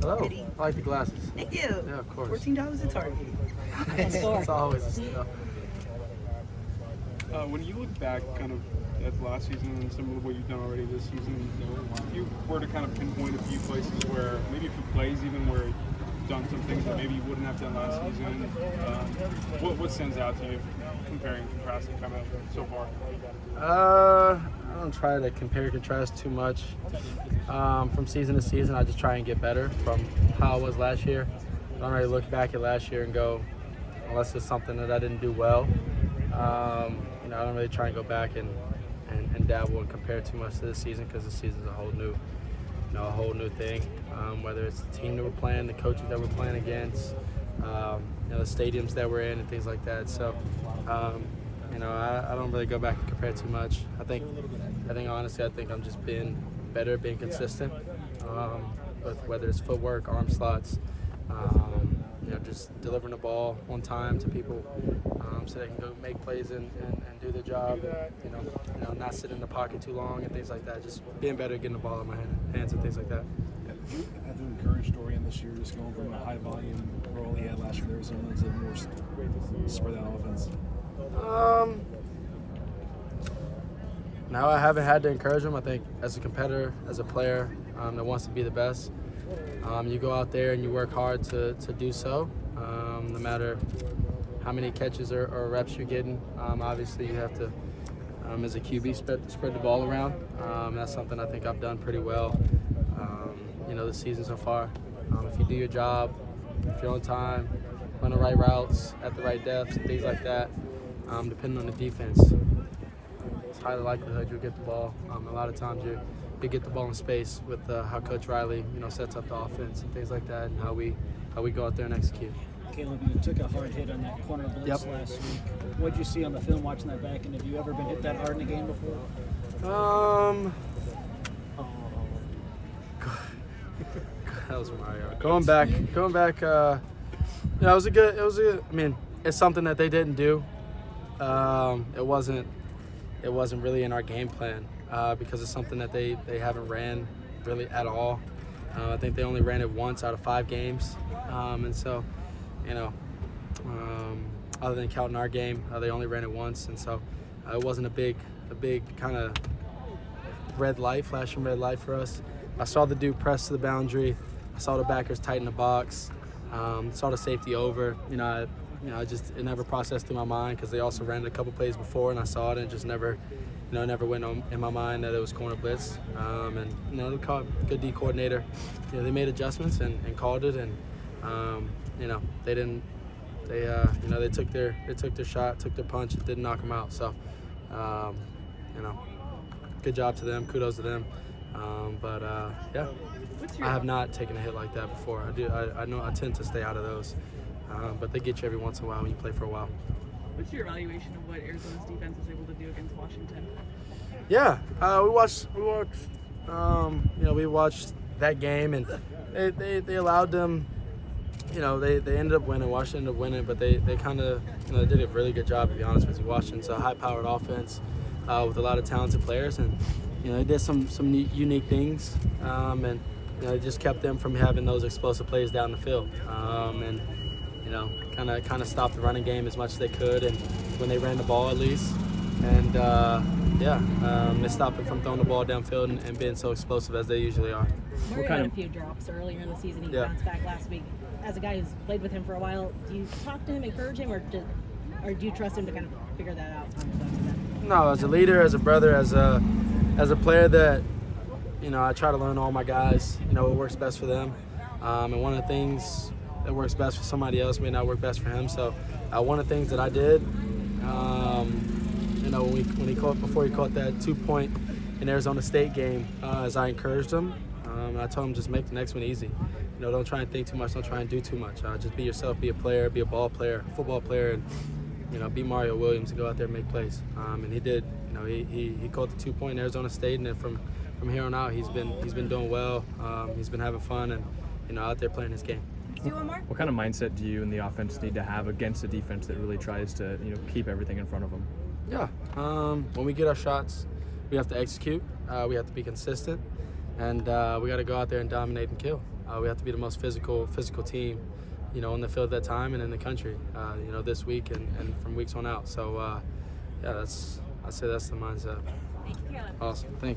Hello. Pretty. I like the glasses. Thank you. Yeah, of course. $14 a Target. It's always a steal. When you look back kind of at last season and some of what you've done already this season, if you were to kind of pinpoint a few places where, maybe a few plays even, where you've done some things that maybe you wouldn't have done last season, what stands out to you comparing and contrasting kind of so far? I don't try to compare and contrast too much from season to season. I just try and get better from how I was last year. I don't really look back at last year and go, unless it's something that I didn't do well. I don't really try and go back and dabble and compare too much to this season, because this season's a whole new thing. Whether it's the team that we're playing, the coaches that we're playing against, the stadiums that we're in, and things like that. So, I don't really go back and compare too much. I think honestly, I'm just being better, being consistent with whether it's footwork, arm slots, just delivering the ball on time to people so they can go make plays and do their job. Not sit in the pocket too long and things like that. Just being better, getting the ball in my hands and things like that. Do you have an encouraged Dorian this year, just going from a high volume role he had last year to Arizona to more spread out offense? No, I haven't had to encourage him. I think as a competitor, as a player that wants to be the best, you go out there and you work hard to do so. No matter how many catches or reps you're getting, obviously you have to, as a QB, spread the ball around. That's something I think I've done pretty well, this season so far. If you do your job, if you're on time, run the right routes at the right depths and things like that, depending on the defense, it's highly likelihood you'll get the ball. A lot of times you get the ball in space with how Coach Riley, sets up the offense and things like that, and how we go out there and execute. Caleb, you took a hard hit on that corner blitz last week. What did you see on the film watching that back, and have you ever been hit that hard in a game before? That was Mario. Going back. It was a good. I mean, it's something that they didn't do. It wasn't really in our game plan because it's something that they haven't ran really at all. I think they only ran it once out of 5 games, and so, other than counting our game, they only ran it once, and so it wasn't a big kind of flashing red light for us. I saw the dude press to the boundary. I saw the backers tighten the box. Saw the safety over. It never processed through my mind, because they also ran it a couple plays before, and I saw it, and it just never went in my mind that it was corner blitz. They called good D coordinator. They made adjustments and called it, and they didn't. They took their shot, took their punch, and didn't knock them out. So, good job to them. Kudos to them. I have not taken a hit like that before. I know I tend to stay out of those, but they get you every once in a while when you play for a while. What's your evaluation of what Arizona's defense was able to do against Washington? Yeah, we watched that game, and they allowed them. They ended up winning. Washington ended up winning, but they kind of they did a really good job, to be honest with you. Washington's a high-powered offense with a lot of talented players, and they did some unique things, and it just kept them from having those explosive plays down the field, and kind of stopped the running game as much as they could, and when they ran the ball at least, and they stopped them from throwing the ball downfield and being so explosive as they usually are. Murray had a few drops earlier in the season. He bounced back last week. As a guy who's played with him for a while, do you talk to him, encourage him, or do you trust him to kind of figure that out? No, as a leader, as a brother, as a player, that I try to learn all my guys. What works best for them, and one of the things that works best for somebody else may not work best for him. So, one of the things that I did, before he caught that 2-point in Arizona State game, as I encouraged him, I told him just make the next one easy. Don't try and think too much. Don't try and do too much. Just be yourself. Be a player. Be a ball player, football player, and be Mario Williams and go out there and make plays. And he did. He caught the 2-point in Arizona State, and then from here on out, he's been doing well. He's been having fun, and out there playing his game. What kind of mindset do you and the offense need to have against a defense that really tries to keep everything in front of them? Yeah. When we get our shots, we have to execute. We have to be consistent, and we got to go out there and dominate and kill. We have to be the most physical team, on the field at that time and in the country, this week and from weeks on out. So, I'd say that's the mindset. Thank you, Caleb. Awesome. Thank you.